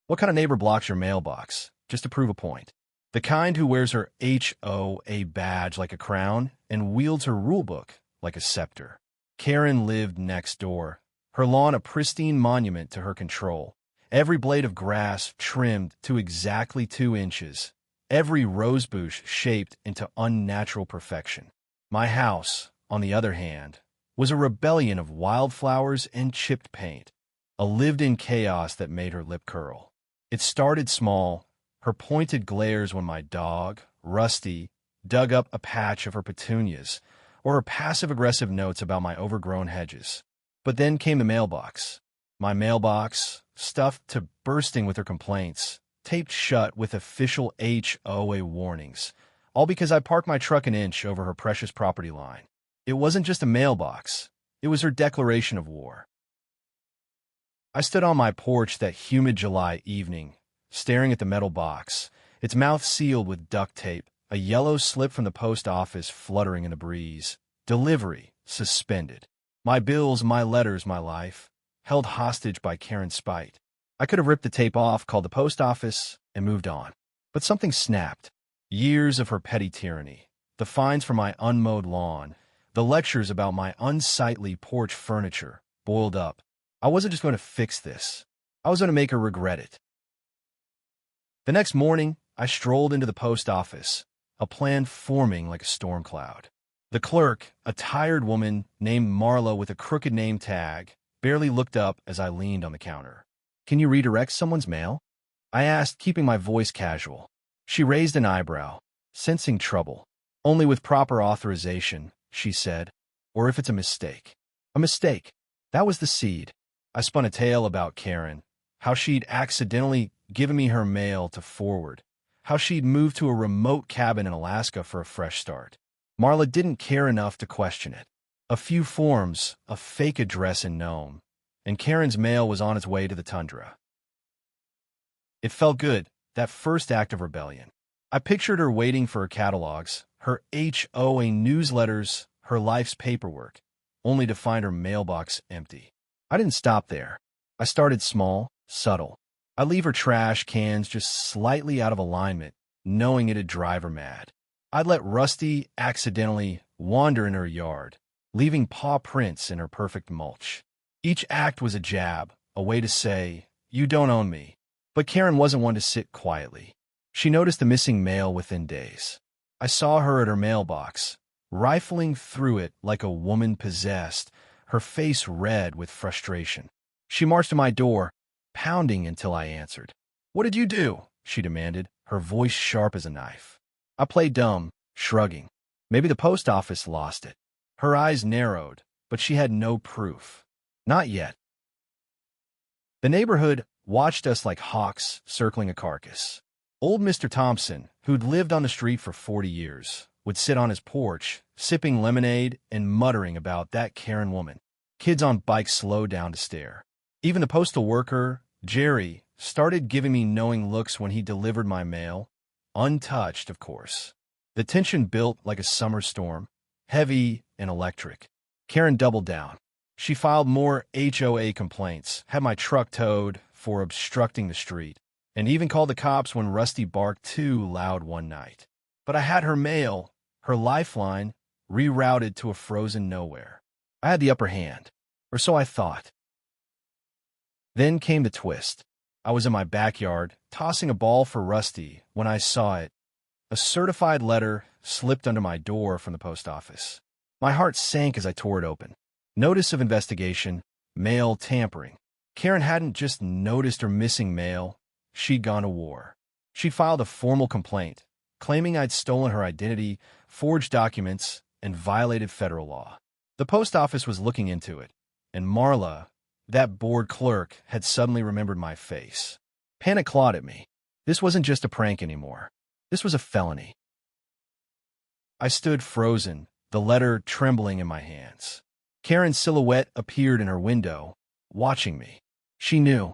What kind of neighbor blocks your mailbox just to prove a point? The kind who wears her HOA badge like a crown and wields her rulebook like a scepter. Karen lived next door, her lawn a pristine monument to her control. Every blade of grass trimmed to exactly 2 inches, every rosebush shaped into unnatural perfection. My house, on the other hand, was a rebellion of wildflowers and chipped paint, a lived-in chaos that made her lip curl. It started small, her pointed glares when my dog, Rusty, dug up a patch of her petunias, or her passive-aggressive notes about my overgrown hedges. But then came the mailbox. My mailbox, stuffed to bursting with her complaints, taped shut with official HOA warnings, all because I parked my truck an inch over her precious property line. It wasn't just a mailbox, it was her declaration of war. I stood on my porch that humid July evening, staring at the metal box, its mouth sealed with duct tape, a yellow slip from the post office fluttering in the breeze. Delivery suspended. My bills, my letters, my life, held hostage by Karen's spite. I could have ripped the tape off, called the post office, and moved on. But something snapped. Years of her petty tyranny, the fines for my unmowed lawn, the lectures about my unsightly porch furniture, boiled up. I wasn't just going to fix this. I was going to make her regret it. The next morning, I strolled into the post office, a plan forming like a storm cloud. The clerk, a tired woman named Marla with a crooked name tag, barely looked up as I leaned on the counter. "Can you redirect someone's mail?" I asked, keeping my voice casual. She raised an eyebrow, sensing trouble. "Only with proper authorization," she said, "or if it's a mistake." A mistake. That was the seed. I spun a tale about Karen, how she'd accidentally given me her mail to forward, how she'd moved to a remote cabin in Alaska for a fresh start. Marla didn't care enough to question it. A few forms, a fake address in Nome, and Karen's mail was on its way to the tundra. It felt good, that first act of rebellion. I pictured her waiting for her catalogs, her HOA newsletters, her life's paperwork, only to find her mailbox empty. I didn't stop there. I started small, subtle. I'd leave her trash cans just slightly out of alignment, knowing it'd drive her mad. I'd let Rusty accidentally wander in her yard, leaving paw prints in her perfect mulch. Each act was a jab, a way to say, "You don't own me." But Karen wasn't one to sit quietly. She noticed the missing mail within days. I saw her at her mailbox, rifling through it like a woman possessed, her face red with frustration. She marched to my door, pounding until I answered. "What did you do?" she demanded, her voice sharp as a knife. I played dumb, shrugging. Maybe the post office lost it. Her eyes narrowed, but she had no proof. Not yet. The neighborhood watched us like hawks circling a carcass. Old Mr. Thompson, who'd lived on the street for 40 years, would sit on his porch, sipping lemonade and muttering about that Karen woman. Kids on bikes slowed down to stare. Even the postal worker, Jerry, started giving me knowing looks when he delivered my mail. Untouched, of course. The tension built like a summer storm, heavy and electric. Karen doubled down. She filed more HOA complaints, had my truck towed for obstructing the street, and even called the cops when Rusty barked too loud one night. But I had her mail, her lifeline, rerouted to a frozen nowhere. I had the upper hand, or so I thought. Then came the twist. I was in my backyard, tossing a ball for Rusty, when I saw it. A certified letter slipped under my door from the post office. My heart sank as I tore it open. Notice of investigation, mail tampering. Karen hadn't just noticed her missing mail, she'd gone to war. She filed a formal complaint, claiming I'd stolen her identity, forged documents, and violated federal law. The post office was looking into it, and Marla, that bored clerk, had suddenly remembered my face. Panic clawed at me. This wasn't just a prank anymore. This was a felony. I stood frozen, the letter trembling in my hands. Karen's silhouette appeared in her window, watching me. She knew.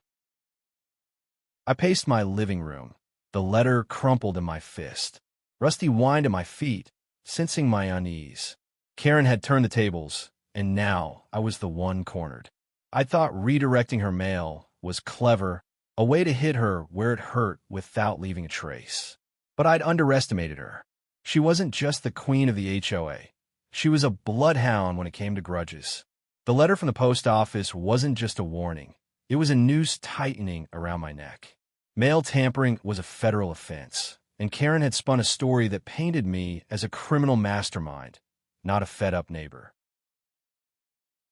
I paced my living room, the letter crumpled in my fist. Rusty whined at my feet, sensing my unease. Karen had turned the tables, and now I was the one cornered. I thought redirecting her mail was clever, a way to hit her where it hurt without leaving a trace. But I'd underestimated her. She wasn't just the queen of the HOA. She was a bloodhound when it came to grudges. The letter from the post office wasn't just a warning. It was a noose tightening around my neck. Mail tampering was a federal offense, and Karen had spun a story that painted me as a criminal mastermind, not a fed-up neighbor.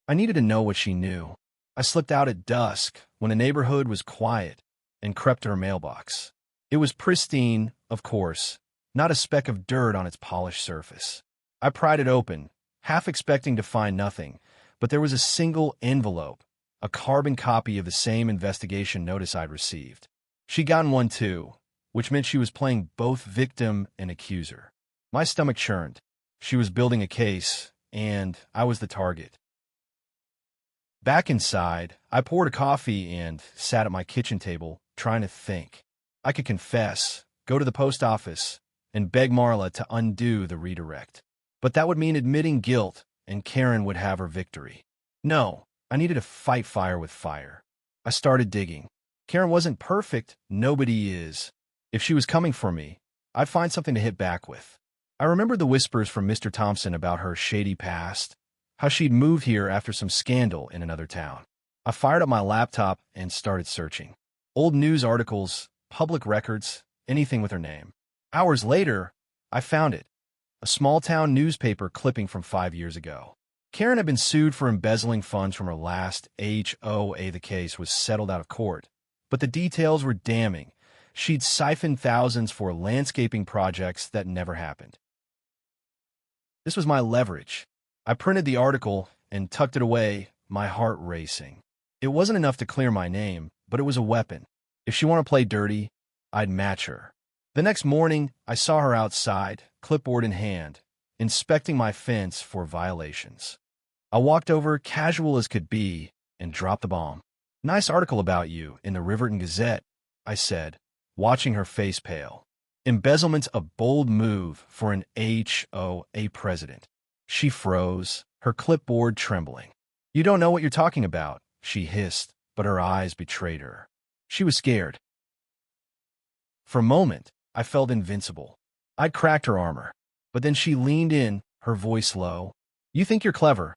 I needed to know what she knew. I slipped out at dusk when the neighborhood was quiet and crept to her mailbox. It was pristine, of course, not a speck of dirt on its polished surface. I pried it open, half expecting to find nothing, but there was a single envelope, a carbon copy of the same investigation notice I'd received. She'd gotten one too, which meant she was playing both victim and accuser. My stomach churned. She was building a case, and I was the target. Back inside, I poured a coffee and sat at my kitchen table, trying to think. I could confess, go to the post office, and beg Marla to undo the redirect. But that would mean admitting guilt, and Karen would have her victory. No, I needed to fight fire with fire. I started digging. Karen wasn't perfect, nobody is. If she was coming for me, I'd find something to hit back with. I remembered the whispers from Mr. Thompson about her shady past, how she'd moved here after some scandal in another town. I fired up my laptop and started searching. Old news articles, public records, anything with her name. Hours later, I found it. A small-town newspaper clipping from 5 years ago. Karen had been sued for embezzling funds from her last HOA. The case was settled out of court, but the details were damning. She'd siphoned thousands for landscaping projects that never happened. This was my leverage. I printed the article and tucked it away, my heart racing. It wasn't enough to clear my name, but it was a weapon. If she wanted to play dirty, I'd match her. The next morning, I saw her outside, clipboard in hand, inspecting my fence for violations. I walked over, casual as could be, and dropped the bomb. "Nice article about you in the Riverton Gazette," I said, watching her face pale. "Embezzlement's a bold move for an HOA president." She froze, her clipboard trembling. "You don't know what you're talking about," she hissed, but her eyes betrayed her. She was scared. For a moment, I felt invincible. I'd cracked her armor. But then she leaned in, her voice low. "You think you're clever,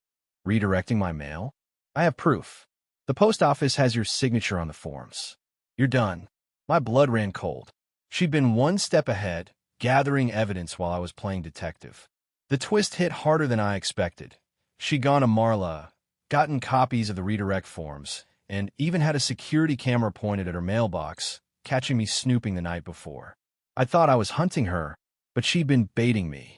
redirecting my mail? I have proof. The post office has your signature on the forms. You're done." My blood ran cold. She'd been one step ahead, gathering evidence while I was playing detective. The twist hit harder than I expected. She'd gone to Marla, gotten copies of the redirect forms, and even had a security camera pointed at her mailbox, catching me snooping the night before. I thought I was hunting her, but she'd been baiting me.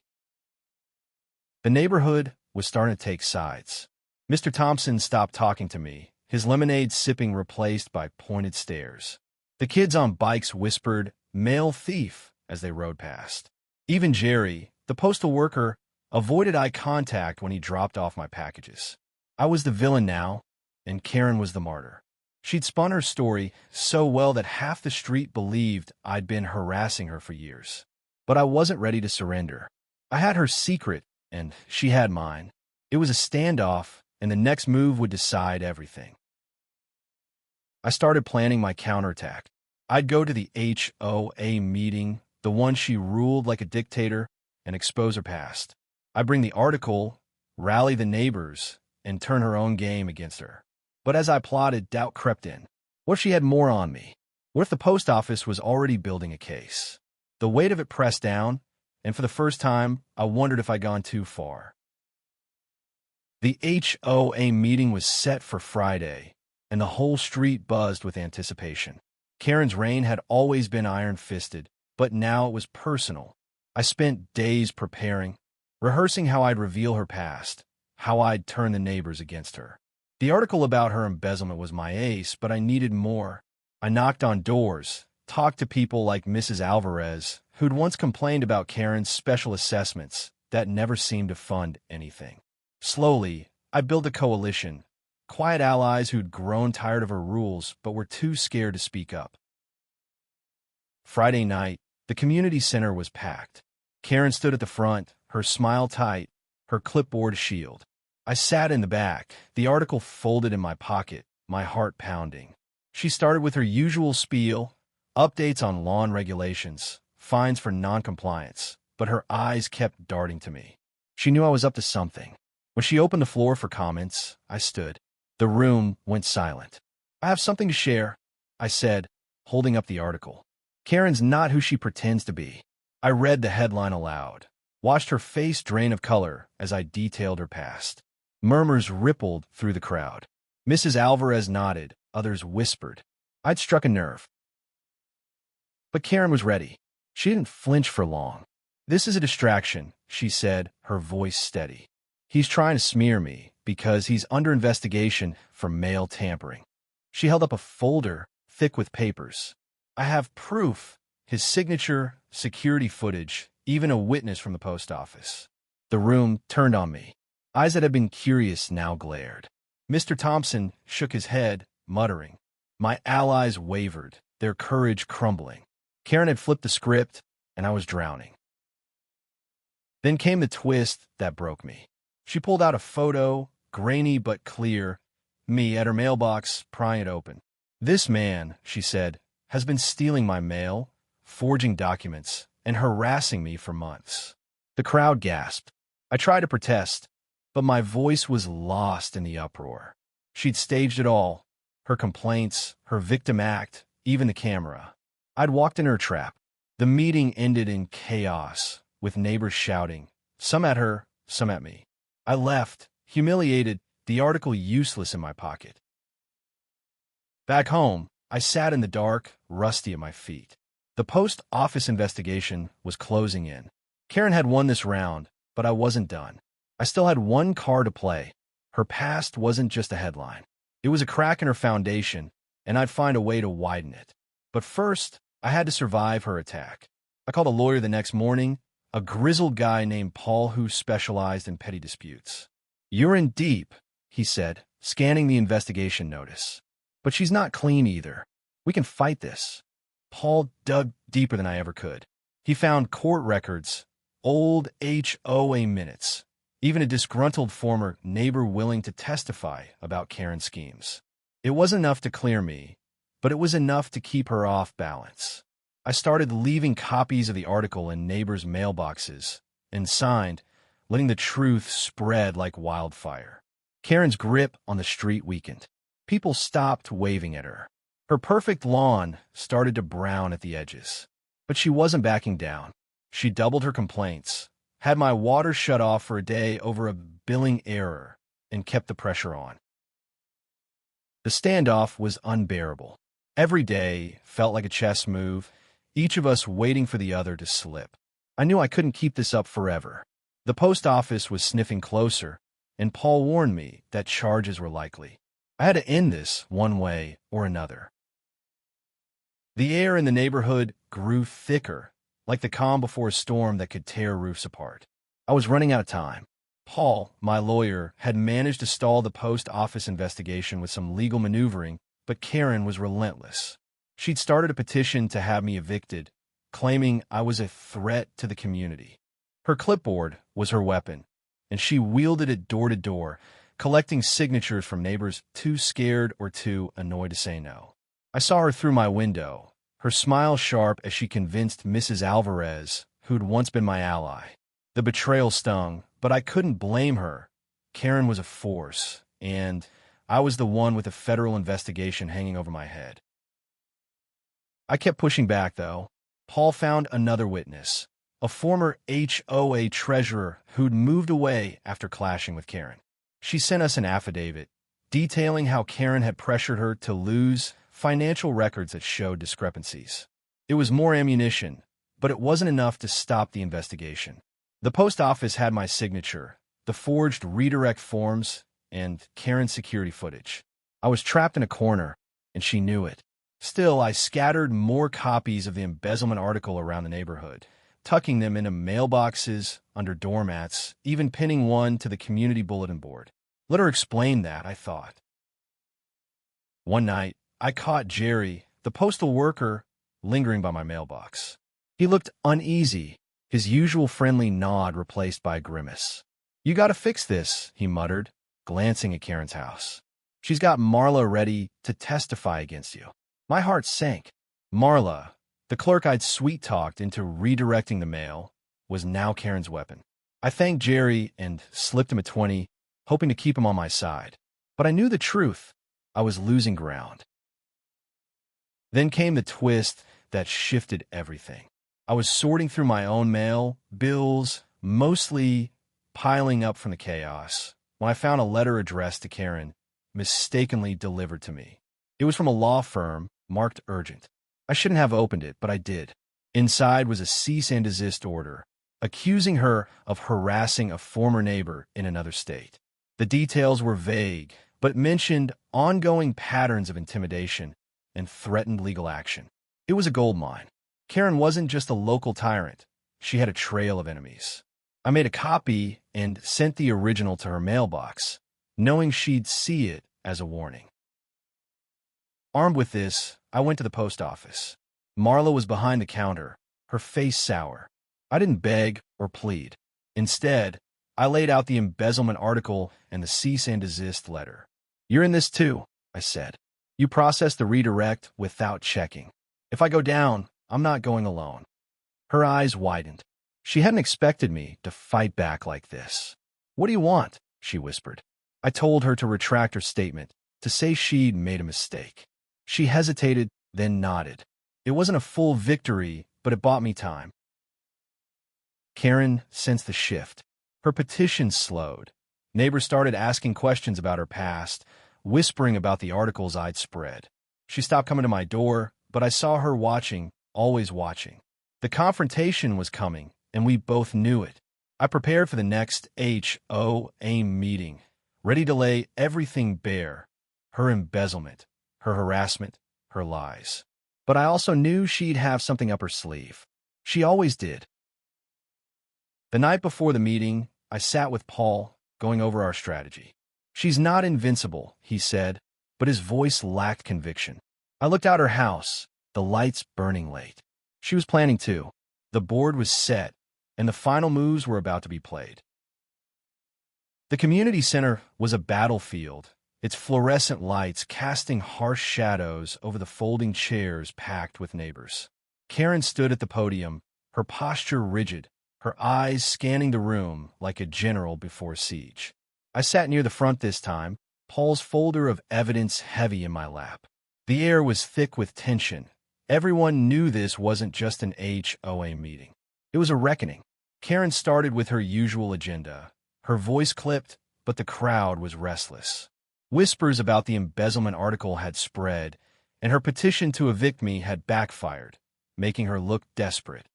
The neighborhood was starting to take sides. Mr. Thompson stopped talking to me, his lemonade sipping replaced by pointed stares. The kids on bikes whispered, "Mail thief," as they rode past. Even Jerry, the postal worker, avoided eye contact when he dropped off my packages. I was the villain now, and Karen was the martyr. She'd spun her story so well that half the street believed I'd been harassing her for years. But I wasn't ready to surrender. I had her secret, and she had mine. It was a standoff, and the next move would decide everything. I started planning my counterattack. I'd go to the HOA meeting, the one she ruled like a dictator, and expose her past. I'd bring the article, rally the neighbors, and turn her own game against her. But as I plotted, doubt crept in. What if she had more on me? What if the post office was already building a case? The weight of it pressed down, and for the first time, I wondered if I'd gone too far. The HOA meeting was set for Friday, and the whole street buzzed with anticipation. Karen's reign had always been iron-fisted, but now it was personal. I spent days preparing, rehearsing how I'd reveal her past, how I'd turn the neighbors against her. The article about her embezzlement was my ace, but I needed more. I knocked on doors, talked to people like Mrs. Alvarez, who'd once complained about Karen's special assessments that never seemed to fund anything. Slowly, I built a coalition, quiet allies who'd grown tired of her rules but were too scared to speak up. Friday night, the community center was packed. Karen stood at the front, her smile tight, her clipboard shield. I sat in the back, the article folded in my pocket, my heart pounding. She started with her usual spiel, updates on lawn regulations, fines for noncompliance, but her eyes kept darting to me. She knew I was up to something. When she opened the floor for comments, I stood. The room went silent. "I have something to share," I said, holding up the article. "Karen's not who she pretends to be." I read the headline aloud, watched her face drain of color as I detailed her past. Murmurs rippled through the crowd. Mrs. Alvarez nodded, others whispered. I'd struck a nerve. But Karen was ready. She didn't flinch for long. "This is a distraction," she said, her voice steady. "He's trying to smear me because he's under investigation for mail tampering." She held up a folder thick with papers. "I have proof, his signature, security footage, even a witness from the post office." The room turned on me. Eyes that had been curious now glared. Mr. Thompson shook his head, muttering. My allies wavered, their courage crumbling. Karen had flipped the script, and I was drowning. Then came the twist that broke me. She pulled out a photo, grainy but clear, me at her mailbox, prying it open. "This man," she said, "has been stealing my mail, forging documents, and harassing me for months." The crowd gasped. I tried to protest, but my voice was lost in the uproar. She'd staged it all, her complaints, her victim act, even the camera. I'd walked in her trap. The meeting ended in chaos, with neighbors shouting, some at her, some at me. I left, humiliated, the article useless in my pocket. Back home, I sat in the dark, rusty at my feet. The post office investigation was closing in. Karen had won this round, but I wasn't done. I still had one card to play. Her past wasn't just a headline. It was a crack in her foundation, and I'd find a way to widen it. But first, I had to survive her attack. I called a lawyer the next morning, a grizzled guy named Paul who specialized in petty disputes. "You're in deep," he said, scanning the investigation notice. "But she's not clean either. We can fight this." Paul dug deeper than I ever could. He found court records, old HOA minutes, even a disgruntled former neighbor willing to testify about Karen's schemes. It wasn't enough to clear me, but it was enough to keep her off balance. I started leaving copies of the article in neighbors' mailboxes, and signed, letting the truth spread like wildfire. Karen's grip on the street weakened. People stopped waving at her. Her perfect lawn started to brown at the edges. But she wasn't backing down. She doubled her complaints, had my water shut off for a day over a billing error, and kept the pressure on. The standoff was unbearable. Every day felt like a chess move, each of us waiting for the other to slip. I knew I couldn't keep this up forever. The post office was sniffing closer, and Paul warned me that charges were likely. I had to end this one way or another. The air in the neighborhood grew thicker, like the calm before a storm that could tear roofs apart. I was running out of time. Paul, my lawyer, had managed to stall the post office investigation with some legal maneuvering, but Karen was relentless. She'd started a petition to have me evicted, claiming I was a threat to the community. Her clipboard was her weapon, and she wielded it door to door, collecting signatures from neighbors too scared or too annoyed to say no. I saw her through my window, her smile sharp as she convinced Mrs. Alvarez, who'd once been my ally. The betrayal stung, but I couldn't blame her. Karen was a force, and I was the one with a federal investigation hanging over my head. I kept pushing back, though. Paul found another witness, a former HOA treasurer who'd moved away after clashing with Karen. She sent us an affidavit, detailing how Karen had pressured her to lose financial records that showed discrepancies. It was more ammunition, but it wasn't enough to stop the investigation. The post office had my signature, the forged redirect forms, and Karen's security footage. I was trapped in a corner, and she knew it. Still, I scattered more copies of the embezzlement article around the neighborhood, tucking them into mailboxes, under doormats, even pinning one to the community bulletin board. Let her explain that, I thought. One night, I caught Jerry, the postal worker, lingering by my mailbox. He looked uneasy, his usual friendly nod replaced by a grimace. "You gotta fix this," he muttered, glancing at Karen's house. She's got Marla ready to testify against you. My heart sank. Marla, the clerk I'd sweet-talked into redirecting the mail, was now Karen's weapon. I thanked Jerry and slipped him a 20, hoping to keep him on my side. But I knew the truth. I was losing ground. Then came the twist that shifted everything. I was sorting through my own mail, bills, mostly piling up from the chaos, when I found a letter addressed to Karen, mistakenly delivered to me. It was from a law firm, marked urgent. I shouldn't have opened it, but I did. Inside was a cease and desist order, accusing her of harassing a former neighbor in another state. The details were vague, but mentioned ongoing patterns of intimidation and threatened legal action. It was a goldmine. Karen wasn't just a local tyrant. She had a trail of enemies. I made a copy and sent the original to her mailbox, knowing she'd see it as a warning. Armed with this, I went to the post office. Marla was behind the counter, her face sour. I didn't beg or plead. Instead, I laid out the embezzlement article and the cease and desist letter. "You're in this too," I said. "You processed the redirect without checking. If I go down, I'm not going alone." Her eyes widened. She hadn't expected me to fight back like this. "What do you want?" she whispered. I told her to retract her statement, to say she'd made a mistake. She hesitated, then nodded. It wasn't a full victory, but it bought me time. Karen sensed the shift. Her petition slowed. Neighbors started asking questions about her past, whispering about the articles I'd spread. She stopped coming to my door, but I saw her watching, always watching. The confrontation was coming, and we both knew it. I prepared for the next HOA meeting, ready to lay everything bare, her embezzlement, her harassment, her lies. But I also knew she'd have something up her sleeve. She always did. The night before the meeting, I sat with Paul, going over our strategy. "She's not invincible," he said, but his voice lacked conviction. I looked out her house, the lights burning late. She was planning too. The board was set, and the final moves were about to be played. The community center was a battlefield, its fluorescent lights casting harsh shadows over the folding chairs packed with neighbors. Karen stood at the podium, her posture rigid, her eyes scanning the room like a general before siege. I sat near the front this time, Paul's folder of evidence heavy in my lap. The air was thick with tension. Everyone knew this wasn't just an HOA meeting. It was a reckoning. Karen started with her usual agenda. Her voice clipped, but the crowd was restless. Whispers about the embezzlement article had spread, and her petition to evict me had backfired, making her look desperate.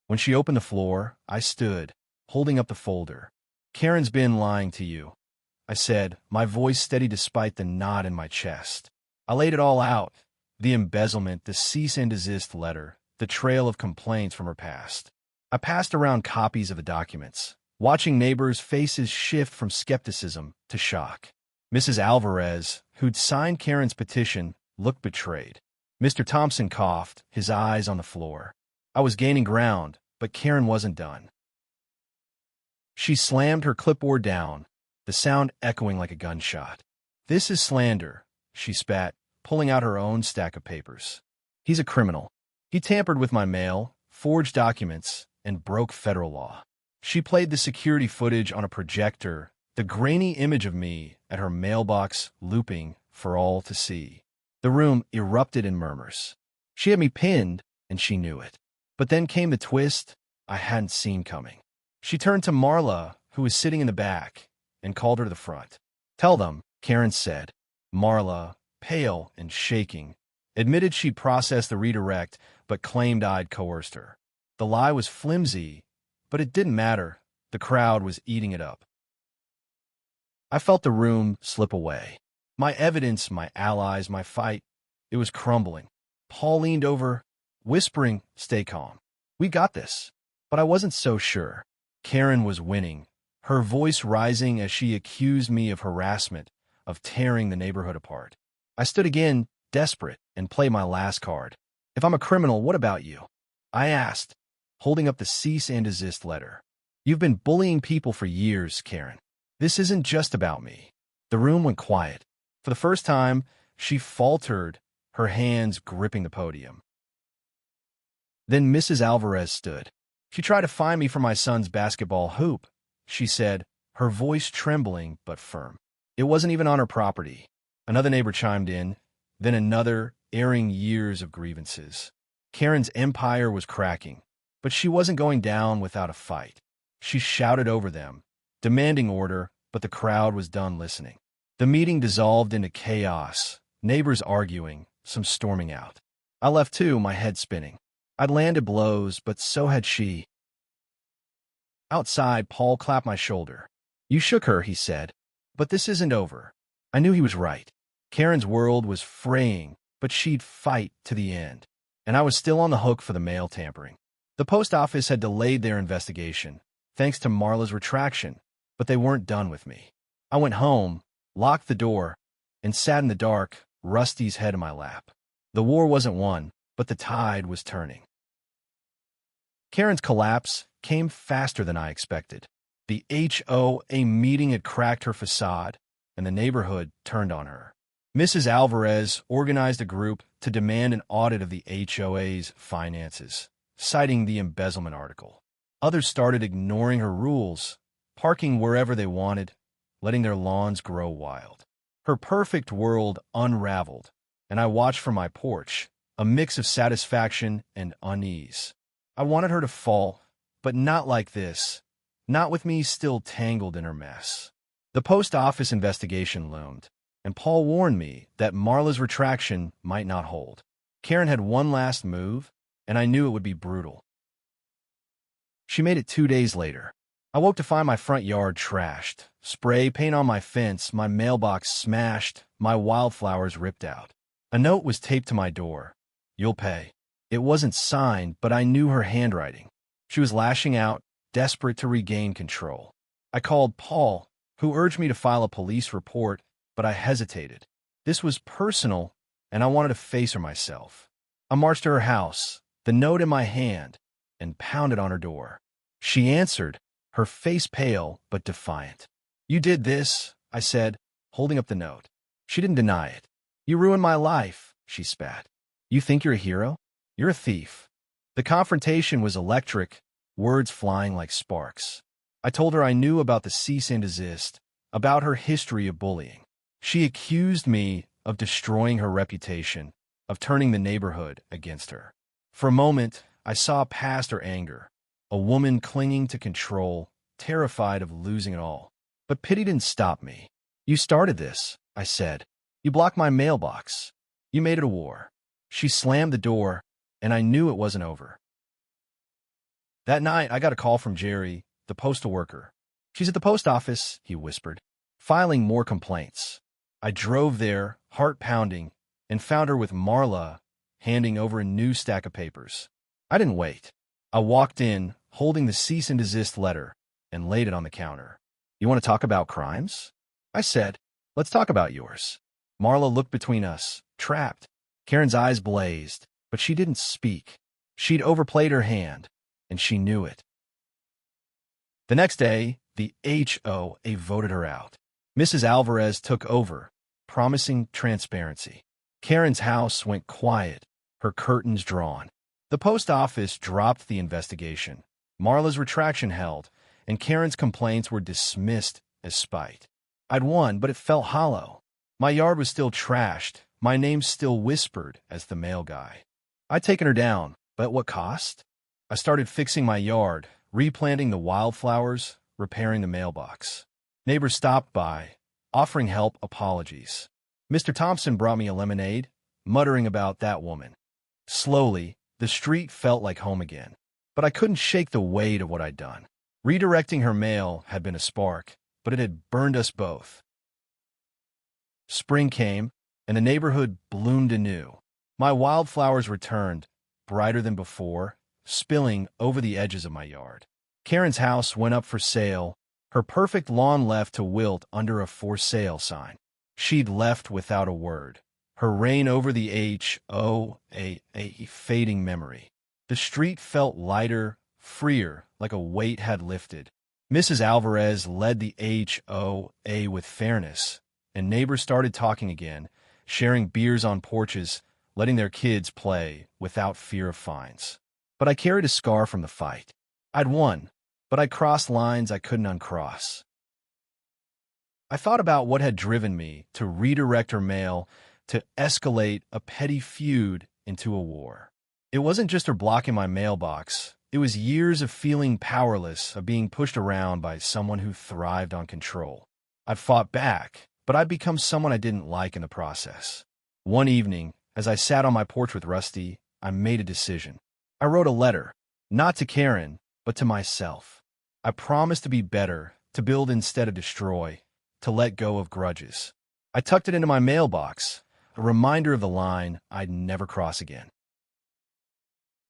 When she opened the floor, I stood, holding up the folder. "Karen's been lying to you," I said, my voice steady despite the knot in my chest. I laid it all out. The embezzlement, the cease and desist letter, the trail of complaints from her past. I passed around copies of the documents, watching neighbors' faces shift from skepticism to shock. Mrs. Alvarez, who'd signed Karen's petition, looked betrayed. Mr. Thompson coughed, his eyes on the floor. I was gaining ground, but Karen wasn't done. She slammed her clipboard down, the sound echoing like a gunshot. "This is slander," she spat, pulling out her own stack of papers. "He's a criminal. He tampered with my mail, forged documents, and broke federal law." She played the security footage on a projector, the grainy image of me at her mailbox looping for all to see. The room erupted in murmurs. She had me pinned, and she knew it. But then came the twist I hadn't seen coming. She turned to Marla, who was sitting in the back, and called her to the front. "Tell them," Karen said. Marla, pale and shaking, admitted she'd processed the redirect, but claimed I'd coerced her. The lie was flimsy, but it didn't matter. The crowd was eating it up. I felt the room slip away. My evidence, my allies, my fight, it was crumbling. Paul leaned over, whispering, "Stay calm. We got this." But I wasn't so sure. Karen was winning, her voice rising as she accused me of harassment, of tearing the neighborhood apart. I stood again, desperate, and played my last card. "If I'm a criminal, what about you?" I asked, holding up the cease and desist letter. "You've been bullying people for years, Karen. This isn't just about me." The room went quiet. For the first time, she faltered, her hands gripping the podium. Then Mrs. Alvarez stood. She tried to find me for my son's basketball hoop, she said, her voice trembling but firm. It wasn't even on her property. Another neighbor chimed in, then another, airing years of grievances. Karen's empire was cracking, but she wasn't going down without a fight. She shouted over them, demanding order, but the crowd was done listening. The meeting dissolved into chaos, neighbors arguing, some storming out. I left too, my head spinning. I'd landed blows, but so had she. Outside, Paul clapped my shoulder. You shook her, he said. But this isn't over. I knew he was right. Karen's world was fraying, but she'd fight to the end. And I was still on the hook for the mail tampering. The post office had delayed their investigation, thanks to Marla's retraction, but they weren't done with me. I went home, locked the door, and sat in the dark, Rusty's head in my lap. The war wasn't won, but the tide was turning. Karen's collapse came faster than I expected. The HOA meeting had cracked her facade, and the neighborhood turned on her. Mrs. Alvarez organized a group to demand an audit of the HOA's finances, citing the embezzlement article. Others started ignoring her rules, parking wherever they wanted, letting their lawns grow wild. Her perfect world unraveled, and I watched from my porch, a mix of satisfaction and unease. I wanted her to fall, but not like this, not with me still tangled in her mess. The post office investigation loomed, and Paul warned me that Marla's retraction might not hold. Karen had one last move, and I knew it would be brutal. She made it 2 days later. I woke to find my front yard trashed, spray paint on my fence, my mailbox smashed, my wildflowers ripped out. A note was taped to my door. You'll pay. It wasn't signed, but I knew her handwriting. She was lashing out, desperate to regain control. I called Paul, who urged me to file a police report, but I hesitated. This was personal, and I wanted to face her myself. I marched to her house, the note in my hand, and pounded on her door. She answered, her face pale but defiant. You did this, I said, holding up the note. She didn't deny it. You ruined my life, she spat. You think you're a hero? You're a thief. The confrontation was electric, words flying like sparks. I told her I knew about the cease and desist, about her history of bullying. She accused me of destroying her reputation, of turning the neighborhood against her. For a moment, I saw past her anger, a woman clinging to control, terrified of losing it all. But pity didn't stop me. You started this, I said. You blocked my mailbox. You made it a war. She slammed the door, and I knew it wasn't over. That night, I got a call from Jerry, the postal worker. She's at the post office, he whispered, filing more complaints. I drove there, heart pounding, and found her with Marla, handing over a new stack of papers. I didn't wait. I walked in, holding the cease and desist letter, and laid it on the counter. You want to talk about crimes? I said, let's talk about yours. Marla looked between us, trapped. Karen's eyes blazed, but she didn't speak. She'd overplayed her hand, and she knew it. The next day, the HOA voted her out. Mrs. Alvarez took over, promising transparency. Karen's house went quiet, her curtains drawn. The post office dropped the investigation. Marla's retraction held, and Karen's complaints were dismissed as spite. I'd won, but it felt hollow. My yard was still trashed, my name still whispered as the mail guy. I'd taken her down, but at what cost? I started fixing my yard, replanting the wildflowers, repairing the mailbox. Neighbors stopped by, offering help, apologies. Mr. Thompson brought me a lemonade, muttering about that woman. Slowly, the street felt like home again, but I couldn't shake the weight of what I'd done. Redirecting her mail had been a spark, but it had burned us both. Spring came, and the neighborhood bloomed anew. My wildflowers returned, brighter than before, spilling over the edges of my yard. Karen's house went up for sale, her perfect lawn left to wilt under a for sale sign. She'd left without a word, her reign over the HOA a fading memory. The street felt lighter, freer, like a weight had lifted. Mrs. Alvarez led the HOA with fairness, and neighbors started talking again, sharing beers on porches, letting their kids play without fear of fines. But I carried a scar from the fight. I'd won, but I crossed lines I couldn't uncross. I thought about what had driven me to redirect her mail, to escalate a petty feud into a war. It wasn't just her blocking my mailbox. It was years of feeling powerless, of being pushed around by someone who thrived on control. I'd fought back, but I'd become someone I didn't like in the process. One evening, as I sat on my porch with Rusty, I made a decision. I wrote a letter, not to Karen, but to myself. I promised to be better, to build instead of destroy, to let go of grudges. I tucked it into my mailbox, a reminder of the line I'd never cross again.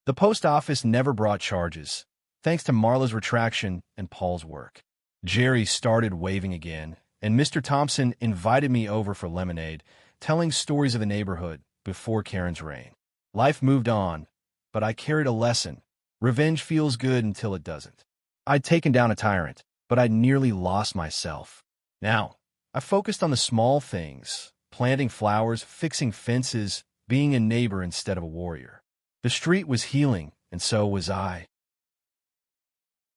The post office never brought charges, thanks to Marla's retraction and Paul's work. Jerry started waving again, and Mr. Thompson invited me over for lemonade, telling stories of the neighborhood before Karen's reign. Life moved on, but I carried a lesson. Revenge feels good until it doesn't. I'd taken down a tyrant, but I'd nearly lost myself. Now, I focused on the small things, planting flowers, fixing fences, being a neighbor instead of a warrior. The street was healing, and so was I.